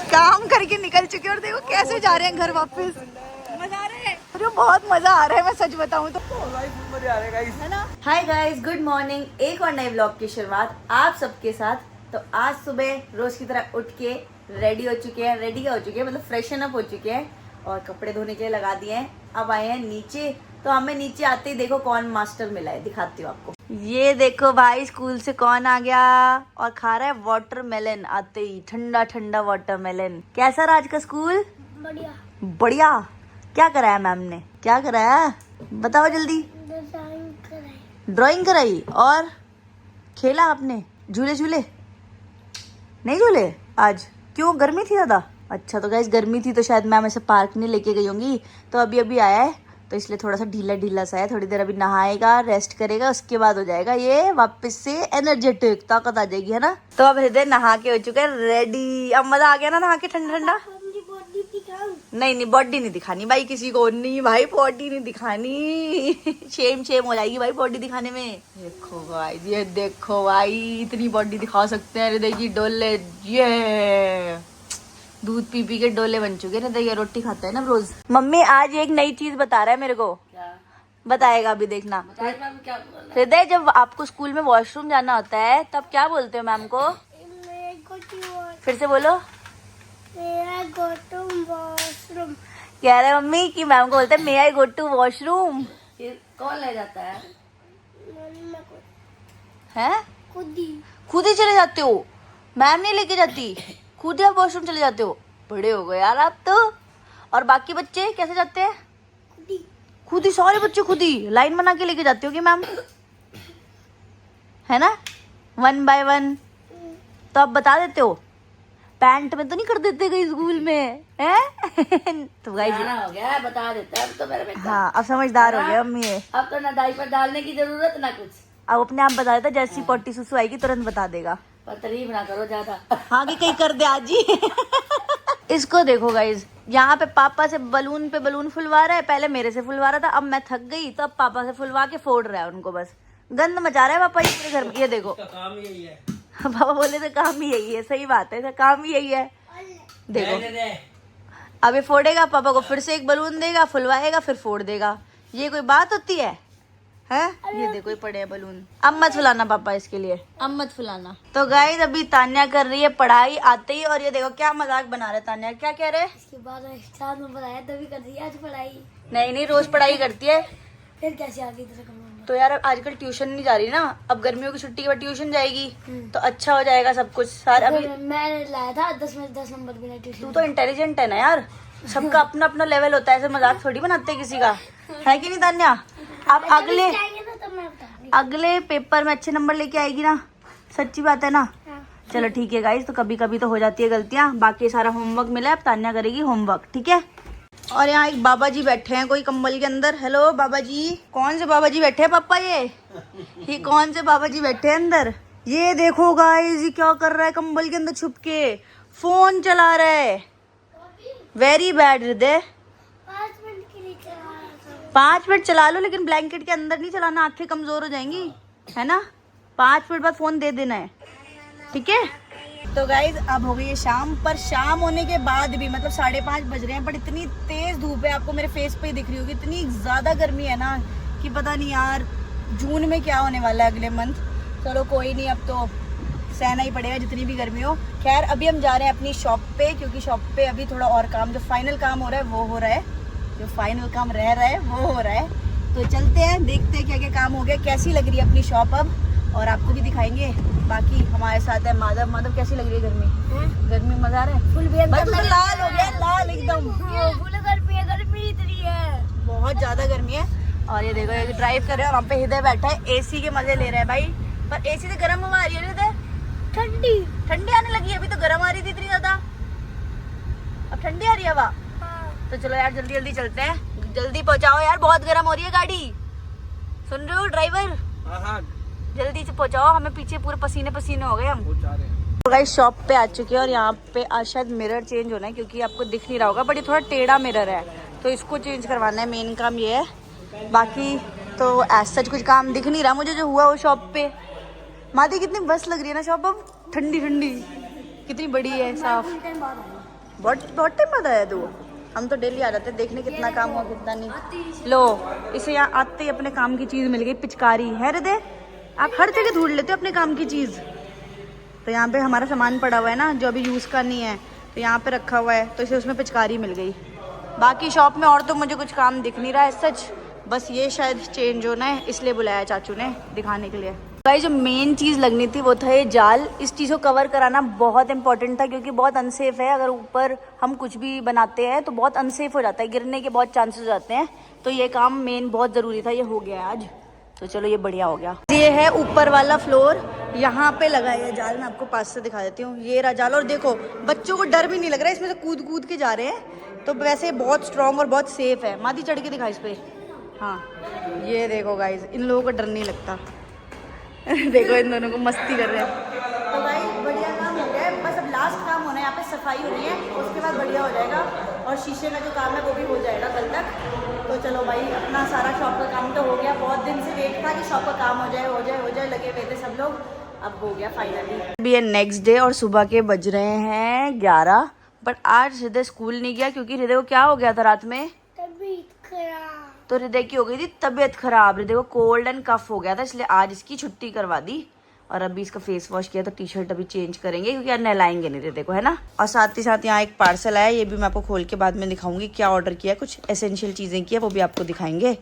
काम करके निकल चुके और देखो कैसे जा रहे हैं घर वापस। मजा आ रहा है, मुझे बहुत मजा आ रहा है, मैं सच बताऊं तो। है ना। Hi guys, good morning. एक और नए व्लॉग की शुरुआत आप सबके साथ। तो आज सुबह रोज की तरह उठ के रेडी हो चुके हैं, मतलब फ्रेशन अप हो चुके हैं और कपड़े धोने के लिए लगा दिए हैं। अब आए हैं नीचे, तो हमें नीचे आते ही देखो कौन मास्टर मिला है, दिखाती हूँ आपको। ये देखो भाई, स्कूल से कौन आ गया और खा रहा है वाटरमेलन। आते ही ठंडा ठंडा वाटरमेलन। कैसा रहा आज का स्कूल? बढ़िया बढ़िया। क्या कराया मैम ने, क्या कराया बताओ जल्दी। ड्राइंग कराई और खेला आपने? झूले झूले नहीं झूले आज? क्यों, गर्मी थी ज्यादा? अच्छा, तो गाइस गर्मी थी तो शायद मैम ऐसे पार्क नहीं लेके गई होंगी, तो अभी अभी आया है तो इसलिए थोड़ा सा ढीला ढीला सा है। थोड़ी देर अभी नहाएगा, रेस्ट करेगा, उसके बाद हो जाएगा ये वापस से एनर्जेटिक, ताकत आ जाएगी, है ना। तो अब हृदय नहा के हो चुका है रेडी। अब मजा आ गया ना नहा के, ठंडा ठंडा। नहीं बॉडी नहीं दिखानी भाई किसी को, नहीं भाई बॉडी नहीं दिखानी। शेम हो जाएगी भाई बॉडी दिखाने में। देखो भाई, ये देखो भाई, इतनी बॉडी दिखा सकते हैं हृदय की डोले। ये दूध पी पी के डोले बन चुके ना। देखिए रोटी खाता है ना रोज। मम्मी आज एक नई चीज बता रहा है मेरे को। क्या बताएगा अभी देखना। हृदय, जब आपको स्कूल में वॉशरूम जाना होता है तब क्या बोलते हो मैम को? फिर से बोलो। वॉशरूम। कह रहे मम्मी कि मैम को बोलते हैं मे आई गो टू वॉशरूम। कौन ले जाता है? हैं? खुद ही चले जाते हो? मैम नहीं लेके जाती, खुद ही आप वॉशरूम चले जाते हो? बड़े हो गए यार आप तो। और बाकी बच्चे कैसे जाते हैं? खुद ही सारे बच्चे खुद ही लाइन बना के लेके जाते हो कि मैम, है ना, 1 by 1। तो आप बता देते हो, पैंट में तो नहीं कर देते कहीं स्कूल में, हैं? तो गाइस हो गया, बता देता है अब तो मेरे बेटा। हाँ, अब समझदार हो गया मम्मी ये। अब तो ना डायपर डालने की जरूरत ना कुछ, अब अपने आप बता देता। जैसी पोटी सुसु आएगी तुरंत बता देगा। पर तारीफ ना करो ज्यादा। हाँ कि कहीं कर दे आज ही। इसको देखो गाइज, यहाँ पे पापा से बलून पे बलून फुलवा रहा है। पहले मेरे से फुलवा रहा था, अब मैं थक गई तो अब पापा से फुलवा के फोड़ रहा है उनको। बस गंद मचा रहा है पापा ये पूरे घर में। ये देखो काम यही है। पापा बोले तो काम ही यही है, सही बात है, काम ही यही है। देखो अब ये फोड़ेगा, पापा को फिर से एक बलून देगा, फुलवाएगा, फिर फोड़ देगा। ये कोई बात होती है? ये देखो ये पड़े हैं बलून। अब मत फुलाना पापा इसके लिए, अब मत फुलाना। तो गाइस अभी तान्या कर रही है पढ़ाई आते ही, और ये देखो क्या मजाक बना रहे तान्या। क्या कह रहे? इसके बाद साथ में बताया तभी कर रही है आज पढ़ाई। नहीं रोज पढ़ाई करती है। फिर कैसे आ गई तेरे कमरे में? तो यार आजकल ट्यूशन नहीं जा रही ना, अब गर्मियों की छुट्टी के बाद ट्यूशन जाएगी तो अच्छा हो जाएगा सब कुछ। सारा अभी मैंने लाया था 10 में 10 नंबर बिना ट्यूशन। तू तो इंटेलिजेंट है ना यार, सबका अपना अपना लेवल होता है, ऐसे मजाक थोड़ी बनाते किसी का, है कि नहीं तान्या? अब अगले पेपर में अच्छे नंबर लेके आएगी ना, सच्ची बात है ना? हाँ। चलो ठीक है गाइस, तो कभी कभी तो हो जाती है गलतियां। बाकी सारा होमवर्क मिला है, अब तान्या करेगी होमवर्क, ठीक है। और यहाँ एक बाबा जी बैठे हैं कोई कंबल के अंदर। हेलो बाबा जी। कौन से बाबा जी बैठे हैं पापा? ये कौन से बाबा जी बैठे हैं अंदर? ये देखो गाइस, ये क्या कर रहा है कंबल के अंदर छुप के? फोन चला रहा है। वेरी बैड हृदय। 5 मिनट चला लो, लेकिन ब्लैंकेट के अंदर नहीं चलाना, आंखें कमजोर हो जाएंगी, है ना। 5 मिनट बाद फोन दे देना है, ठीक है। तो गाइज अब हो गई है शाम, पर शाम होने के बाद भी मतलब 5:30 बज रहे हैं, पर इतनी तेज धूप है, आपको मेरे फेस पे ही दिख रही होगी। इतनी ज्यादा गर्मी है ना कि पता नहीं यार जून में क्या होने वाला है अगले मंथ। चलो कोई नहीं, अब तो सहना ही पड़ेगा जितनी भी गर्मी हो। खैर अभी हम जा रहे हैं अपनी शॉप पे, क्योंकि शॉप पे अभी थोड़ा और काम, जो फाइनल काम हो रहा है वो हो रहा है, जो फाइनल काम रह रहा है वो हो रहा है। तो चलते हैं, देखते हैं क्या क्या काम हो गया, कैसी लग रही है अपनी शॉप अब, और आपको भी दिखाएंगे। बाकी हमारे साथ है माधव। माधव कैसी लग रही है गर्मी? गर्मी में मजा आ रहा है? फुल तो लाल हो गया, लाल एकदम। गर्मी इतनी है, बहुत ज्यादा गर्मी है। और ये देखो ये ड्राइव कर रहे हैं, वहाँ पे हृदय बैठा है, एसी के मजे ले रहा है भाई। पर एसी से गर्म हवा आ रही है हृदय, ठंडी आने लगी है। अभी तो गर्म आ रही थी इतनी ज्यादा, अब ठंडी आ रही है हवा। तो चलो यार जल्दी जल्दी चलते हैं, जल्दी पहुंचाओ यार, बहुत गर्म हो रही है गाड़ी। सुन रहे हो ड्राइवर? हाँ। जल्दी से पहुंचाओ, हमें पीछे पूरे पसीने पसीने हो गए हम। तो गाइस शॉप पे आ चुके हैं, और यहाँ पे आज शायद मिरर चेंज होना है, क्योंकि आपको दिख नहीं रहा होगा बट ये थोड़ा टेढ़ा मिरर है, तो इसको चेंज करवाना है। मेन काम ये है, बाकी तो ऐसा कुछ काम दिख नहीं रहा मुझे जो हुआ वो शॉप पे। मादी कितनी बस लग रही है ना शॉप अब, ठंडी ठंडी, कितनी बड़ी है, साफ। बहुत बहुत टाइम बाद आया तू। हम तो डेली आ जाते देखने कितना काम हुआ कितना नहीं। लो इसे यहाँ आते ही अपने काम की चीज मिल गई, पिचकारी है हृदय। आप हर जगह ढूंढ लेते हो अपने काम की चीज। तो यहाँ पे हमारा सामान पड़ा हुआ है ना जो अभी यूज का नहीं है, तो यहाँ पे रखा हुआ है, तो इसे उसमें पिचकारी मिल गई। बाकी शॉप में और तो मुझे कुछ काम दिख नहीं रहा है सच, बस ये शायद चेंज होना है इसलिए बुलाया चाचू ने दिखाने के लिए। भाई जो मेन चीज़ लगनी थी वो था ये जाल। इस चीज़ को कवर कराना बहुत इंपॉर्टेंट था क्योंकि बहुत अनसेफ है। अगर ऊपर हम कुछ भी बनाते हैं तो बहुत अनसेफ हो जाता है, गिरने के बहुत चांसेस हो जाते हैं। तो ये काम मेन बहुत ज़रूरी था, ये हो गया है आज। तो चलो ये बढ़िया हो गया। ये है ऊपर वाला फ्लोर, यहाँ पे लगा है जाल। मैं आपको पास से दिखा देती हूँ, ये रहा जाल। और देखो बच्चों को डर भी नहीं लग रहा है, इसमें से कूद कूद के जा रहे हैं। तो वैसे बहुत स्ट्रॉन्ग और बहुत सेफ है। मादी चढ़ के दिखा इस पे। हाँ ये देखो गाइज, इन लोगों को डर नहीं लगता। देखो इन दोनों को मस्ती कर रहे हैं। तो भाई बढ़िया काम हो गया है, बस अब लास्ट काम होना है। यहाँ पे सफाई होनी है, उसके बाद बढ़िया हो जाएगा। और शीशे का जो काम है वो भी हो जाएगा कल तक। तो चलो भाई अपना सारा शॉप का काम तो हो गया। बहुत दिन से वेट था कि शॉप का काम हो जाए हो जाए हो जाए, लगे हुए थे सब लोग। अब हो गया फाइनली। अभी ये नेक्स्ट डे और सुबह के बज रहे हैं 11। बट आज हृदय स्कूल नहीं गया क्योंकि हृदय को क्या हो गया था रात में, तबीयत खराब। तो हृदय की हो गई थी तबीयत खराब, हृदय को कोल्ड एंड कफ हो गया था, इसलिए आज इसकी छुट्टी करवा दी। और अभी इसका फेस वॉश किया तो टी शर्ट अभी चेंज करेंगे क्योंकि यार नहलाएंगे नहीं हृदय को, है ना। और साथ ही साथ यहाँ एक पार्सल आया, ये भी मैं आपको खोल के बाद में दिखाऊंगी क्या ऑर्डर किया। कुछ एसेंशियल चीजें की है वो भी आपको दिखाएंगे।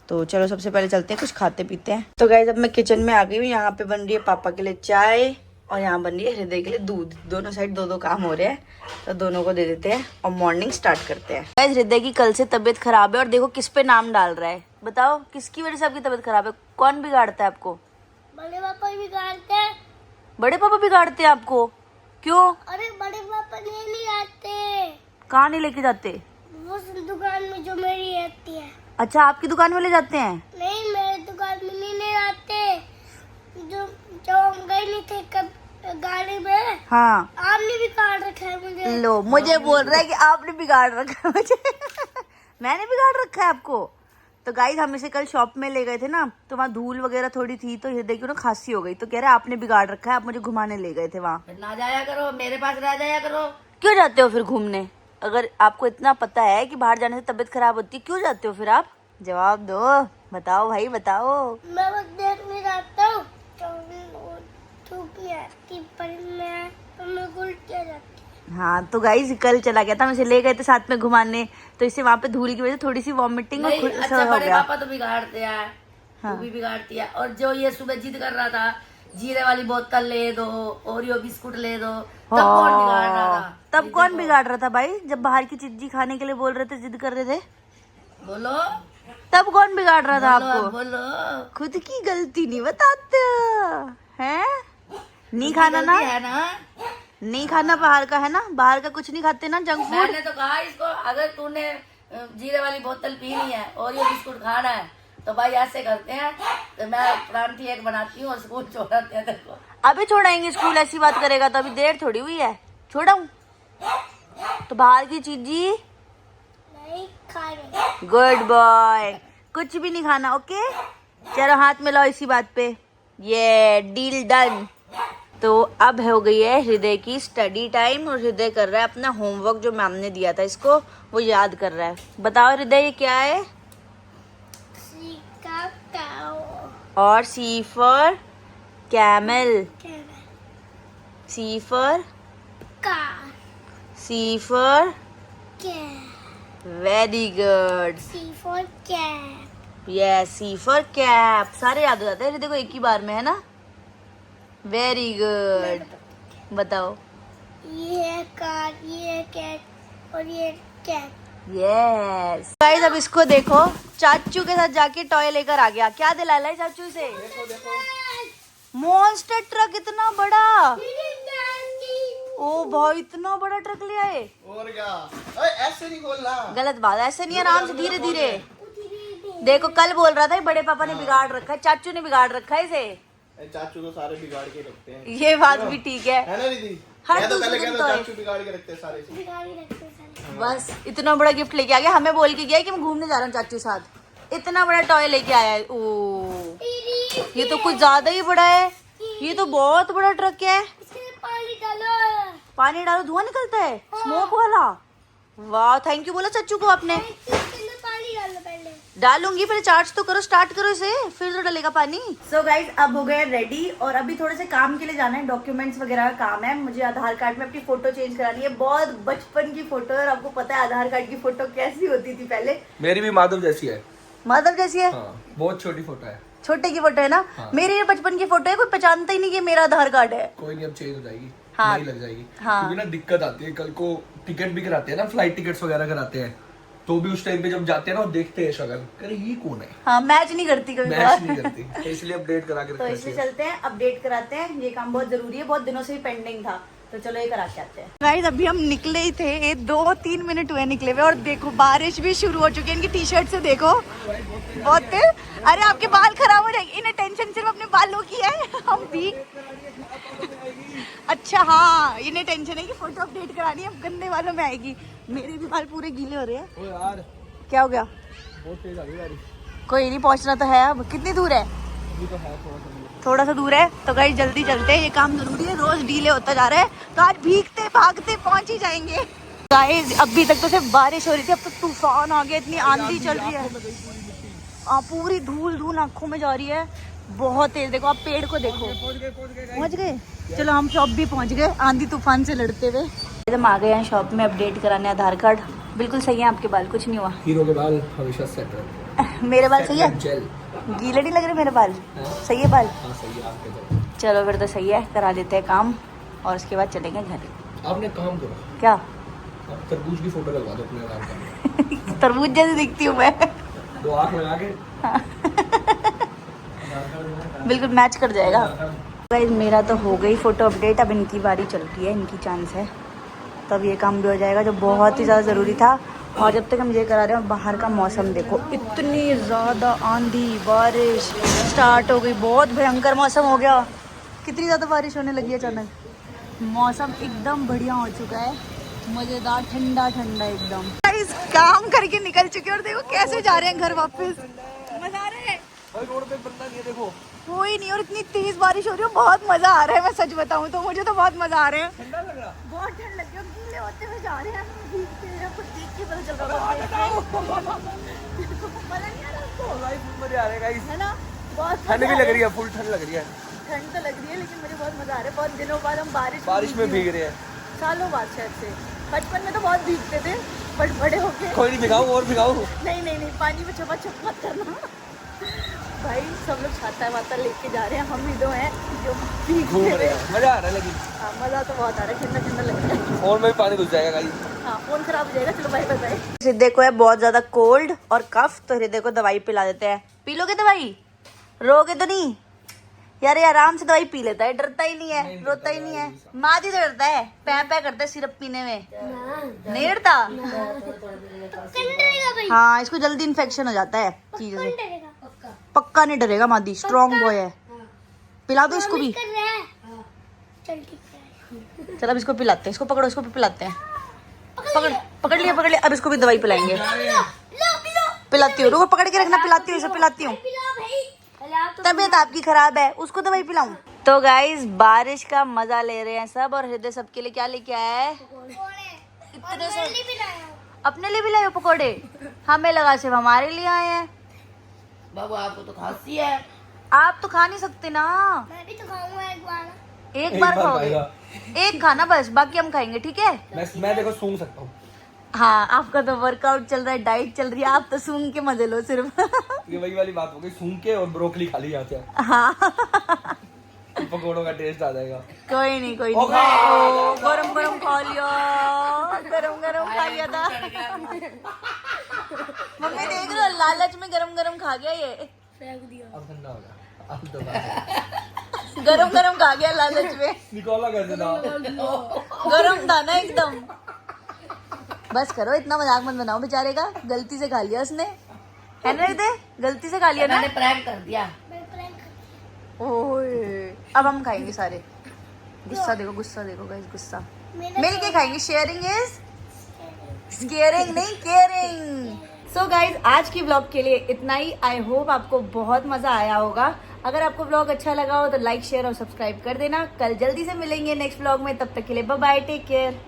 तो चलो सबसे पहले चलते हैं, कुछ खाते पीते हैं। तो गाइस अब मैं किचन में आ गई हूँ। यहाँ पे बन रही है पापा के लिए चाय और यहाँ बन रही है हृदय के लिए दूध। दोनों साइड दो दो काम हो रहे हैं, तो दोनों को दे देते हैं और मॉर्निंग स्टार्ट करते हैं। गाइस हृदय की कल से तबीयत खराब है और देखो किस पे नाम डाल रहा है। बताओ किसकी वजह से आपकी तबीयत खराब है? कौन बिगाड़ता है आपको? बड़े पापा ही बिगाड़ते हैं। बड़े पापा बिगाड़ते हैं आपको? क्यों? अरे बड़े पापा नहीं आते। कहाँ नहीं लेके जाते? वो दुकान में जो मेरी रहती है। अच्छा आपकी दुकान में ले जाते हैं? नहीं मेरे दुकान में नहीं ले आते। जो जब हम गए नहीं थे कब गाड़ी में, हाँ आपने बिगाड़ रखा है मुझे। लो मुझे बोल रहा है कि आपने बिगाड़ रखा है मुझे। मैंने बिगाड़ रखा है आपको? तो गाइस हम इसे कल शॉप में ले गए थे ना, तो वहाँ धूल वगैरह थोड़ी थी, तो हृदय की ना खांसी हो गई। तो कह रहे आपने बिगाड़ रखा है, आप मुझे घुमाने ले गए थे वहाँ। ना जाया करो, मेरे पास रह जाया करो। क्यों जाते हो फिर घूमने? अगर आपको इतना पता है कि बाहर जाने से तबीयत खराब होती है, क्यों जाते हो फिर आप? जवाब दो, बताओ भाई बताओ। मैं बस देखने जाता हूँ तो धूप नहीं आती, पर मैं उल्टी आ जाती। हाँ तो गाइस कल चला गया था, हम इसे ले गए थे साथ में घुमाने, तो इससे वहाँ पे धूल की वजह से थोड़ी सी वॉमिटिंग और अच्छा हो बड़े गया। पापा तो बिगाड़ते हैं, हाँ। तू भी बिगाड़ती है। और जो ये सुबह जिद कर रहा था जीरे वाली बोतल ले दो, ओरियो बिस्कुट ले दो, तब कौन बिगाड़ रहा था? तब कौन बिगाड़ रहा था भाई? जब बाहर की चीज खाने के लिए बोल रहे थे, जिद कर रहे थे, बोलो तब कौन बिगाड़ रहा था आपको? बोलो। खुद की गलती नहीं बताते हैं? नहीं खाना ना, है ना, नहीं खाना बाहर का, है ना, बाहर का कुछ नहीं खाते ना, जंक फूड। मैंने तो कहा इसको अगर तूने जीरे वाली बोतल पीनी है, ओरियो बिस्कुट खाना है, तो भाई ऐसे करते हैं, तो मैं परांठी एक बनाती हूँ और स्कूल छोड़ाते हैं। देखो अभी छोड़ाएंगे स्कूल, ऐसी बात करेगा तो? अभी देर थोड़ी हुई है, छोड़ाऊं? तो बाहर की चीज जी नहीं खाने। गुड बॉय, कुछ भी नहीं खाना, ओके? चलो हाथ मिलाओ इसी बात पे, ये डील डन। तो अब हो गई है हृदय की स्टडी टाइम और हृदय कर रहा है अपना होमवर्क जो मैम ने दिया था इसको, वो याद कर रहा है। बताओ हृदय ये क्या है? और C for camel, C for car, C for cap, very good, C for cap. Yes C for cap. सारे याद हो जाते हैं हृदय को एक ही बार में, है ना? Very good. बताओ ये है कार, ये है कैट और ये कैप। यस गाइस अब इसको देखो, चाचू के साथ जाके टॉय लेकर आ गया। क्या दिला है चाचू से? देखो देखो मॉन्स्टर ट्रक, इतना बड़ा। ओ भाई इतना बड़ा ट्रक ले आए। और क्या? अरे ऐसे नहीं खोलना। गलत बात है, ऐसे नहीं, आराम से धीरे धीरे। देखो कल बोल रहा था बड़े पापा ने बिगाड़ रखा है, चाचू ने बिगाड़ रखा है इसे। चाचू तो सारे बिगाड़ के रखते हैं। ये बात भी ठीक है है ना दीदी? हर मैं तो दूसरे पहले दिन कहता तो है। चाचू बिगाड़ के रखते हैं सारे। बस इतना बड़ा गिफ्ट लेके आ गया, हमें बोल के गया कि मैं घूमने जा रहा हूँ चाचू साथ। इतना बड़ा टॉय लेके आया है। ओ ये तो कुछ ज्यादा ही बड़ा है, ये तो बहुत बड़ा ट्रक है। इसके लिए पानी डालो। पानी डालो धुआं निकलता है स्मोक वाला। वाह थैंक यू बोला चच्चू को आपने। पानी डालो पहले। डालूंगी पहले चार्ज तो करो, स्टार्ट करो इसे, फिर तो डलेगा पानी। सो गाइज अब हो गए रेडी और अभी थोड़े से काम के लिए जाना है, डॉक्यूमेंट्स वगैरह का काम है। मुझे आधार कार्ड में अपनी फोटो चेंज करानी है, बहुत बचपन की फोटो है और आपको पता है आधार कार्ड की फोटो कैसी होती थी पहले। मेरी भी माधव जैसी है। माधव जैसी है? हाँ, बहुत छोटी फोटो है। छोटे की फोटो है ना? हाँ। मेरी ये बचपन की फोटो है, कोई पहचानता ही नहीं कि मेरा आधार कार्ड है। कोई नहीं, अब चेंज हो जाएगी। हाँ। नहीं लग जाएगी। हाँ। क्योंकि ना दिक्कत आती है, कल को टिकट भी कराते हैं ना, फ्लाइट टिकट्स वगैरह कराते हैं, तो भी उस टाइम पे जब जाते हैं ना, देखते हैं शक्ल, अरे ये कौन है, हाँ मैच नहीं करती कभी मैच नहीं करती, तो इसलिए अपडेट करा के तो रखना इसलिए चाहिए। चलते हैं अपडेट कराते हैं, ये काम बहुत जरूरी है, बहुत दिनों से ही पेंडिंग था, तो चलो ये करा के आते हैं। गाइस अभी हम निकले ही थे, ये 2-3 मिनट हुए निकले हुए और देखो बारिश भी शुरू हो चुकी है। इनकी टी शर्ट से देखो बहुत तेज। अरे आपके बाल खराब हो जाएंगे, इन्हें टेंशन सिर्फ अपने बालों की है, हम भी। अच्छा हाँ इन्हें टेंशन है कि फोटो अपडेट करानी है, अब गंदे बालों में आएगी। मेरे भी बाल पूरे गीले हो रहे हैं। ओ यार क्या हो गया? बहुत तेज आ रही है बारिश। कोई नहीं पहुंचना तो है, अब कितनी दूर है? अभी तो है थोड़ा सा दूर है, तो गाइस जल्दी चलते हैं, ये काम जरूरी है, रोज डीले होता जा रहा है, तो आज भीगते भागते पहुंच ही जाएंगे। गाइस अभी तक तो सिर्फ बारिश हो रही थी, अब तो तूफान आ गया, इतनी आंधी चल रही है, पूरी धूल धूल आंखों में जा रही है, बहुत तेज। देखो आप पेड़ को देखो। पहुंच गए? चलो हम शॉप भी पहुंच गए आंधी तूफान से लड़ते हुए। हम आ गए हैं शॉप में अपडेट कराने आधार कार्ड। बिल्कुल सही है आपके बाल, कुछ नहीं हुआ। हीरो के बाल हमेशा सेट रहते मेरे बाल सही है? हैं। जेल। गीले नहीं लग रहे मेरे बाल? सही है बाल? हाँ सही है आपके तो। चलो फिर तो सही है, करा देते हैं काम और उसके बाद चलेंगे घर। आपने काम करो, क्या? आप तरबूज की फोटो लगवा दो अपने आधार कार्ड में। तरबूज जैसी दिखती हूँ मैं। 2 आँख लगा के बिल्कुल मैच कर जाएगा। गाइस मेरा तो हो गई फोटो अपडेट, अब इनकी बारी चल रही है, इनकी चांस है, तब ये काम भी हो जाएगा जो बहुत ही ज़्यादा ज़रूरी था। और जब तक हम ये करा रहे हैं, बाहर का मौसम देखो, इतनी ज़्यादा आंधी बारिश स्टार्ट हो गई, बहुत भयंकर मौसम हो गया, कितनी ज़्यादा बारिश होने लगी अचानक। मौसम एकदम बढ़िया हो चुका है, मज़ेदार ठंडा ठंडा एकदम। गाइस काम करके निकल चुके हैं और देखो कैसे जा रहे हैं घर वापस, मज़ा आ रहा है। रोड पे बंदा नहीं है देखो, कोई नहीं, और इतनी तेज बारिश हो रही है, बहुत मजा आ रहा है। मैं सच बताऊं तो मुझे तो बहुत मजा आ रहा है, ठंडा लग रहा। बहुत ठंड लग रही है, गीले होते हुए जा रहे हैं, भीगते हैं, कुछ देख के पता चल रहा है। मजा नहीं आ रहा आपको? लाइफ मजे आ रहे हैं गाइस, है ना? बहुत ठंड भी लग रही है, फुल ठंड लग रही है। ठंड तो लग रही है लेकिन मुझे बहुत मजा आ रहा है। बहुत दिनों बाद हम बारिश में भीग रहे हैं। सालों बाद शायद से। बचपन में तो बहुत भीगते थे, बट बड़े होके कोई नहीं, भिगाओ और भिगाओ। नहीं नहीं नहीं, पानी में छपा छप मत करना भाई। सब लोग छाता वाता लेके जा रहे हैं, हम ही दो हैं जो घूम रहे हैं, मजा आ रहा है लेकिन। हाँ मजा तो बहुत आ रहा है, ठंडा ठंडा लग रहा है। फोन में भी पानी घुस जाएगा गाइस। हाँ फोन खराब हो जाएगा। चलो भाई बताए, हृदय को है बहुत ज्यादा कोल्ड और कफ, तो हृदय को दवाई पिला देते हैं। पी लोगे दवाई? रोगे तो नहीं यार? ये आराम से दवाई पी लेता है, डरता ही नहीं है, रोता ही नहीं है। मादी तो डरता है, पै पै करता है सिरप पीने में, नहीं डरता। हाँ इसको जल्दी इन्फेक्शन हो जाता है चीजों से, पक्का नहीं डरेगा। मादी स्ट्रॉन्ग बॉय है। पिला दो इसको भी। चल अब इसको पिलाते हैं, इसको पकड़ो, इसको भी पिलाते हैं। पकड़ लिया। अब इसको भी दवाई पिलाएंगे। पिलाती हूँ, रुको पकड़ के रखना, पिलाती हूँ इसे, पिलाती हूँ। तबीयत आपकी खराब है, उसको दवाई पिलाऊं? तो गाइस बारिश का मजा ले रहे हैं सब, और हृदय सबके लिए क्या लेके आया है? इतने से अपने लिए भी लाए हो पकौड़े? हमें लगा सिर्फ हमारे लिए आए हैं। बाबू आपको तो खांसी है। आप तो खा नहीं सकते ना। मैं भी तो खाऊंगा एक बार। एक बार खाओगे? एक खाना बस, बाकी हम खाएंगे, ठीक है? मैं देखो सूंघ सकता हूँ। हाँ आपका तो वर्कआउट चल रहा है, डाइट चल रही है, आप तो सूंघ के मजे लो सिर्फ। ये वही वाली बात हो गई, सूंघ के और ब्रोकली खा ली जाते हैं, हाँ पकौड़ों का टेस्ट आ जाएगा। कोई नहीं गरम गरम खा लिया, गरम खा लिया था। मम्मी देख लो, लालच में गरम गरम खा गया ये, अब ठंडा हो गया, अब दोबारा गरम खा गया लालच में। निकोला कैसे था? गरम था ना एकदम। बस करो, इतना मजाक मत बनाओ बेचारे का, गलती से खा लिया उसने, है ना हृदय? गलती से खा लिया ना। मैंने प्रैंक कर दिया। ओए अब हम खाएंगे सारे। गुस्सा देखो गाइस, गुस्सा मिल के खाएंगे। शेयरिंग इज स्केयरिंग, नहीं केयरिंग। सो गाइज आज की व्लॉग के लिए इतना ही। आई होप आपको बहुत मजा आया होगा। अगर आपको व्लॉग अच्छा लगा हो तो लाइक शेयर और सब्सक्राइब कर देना। कल जल्दी से मिलेंगे नेक्स्ट व्लॉग में, तब तक के लिए बाय बाय, टेक केयर।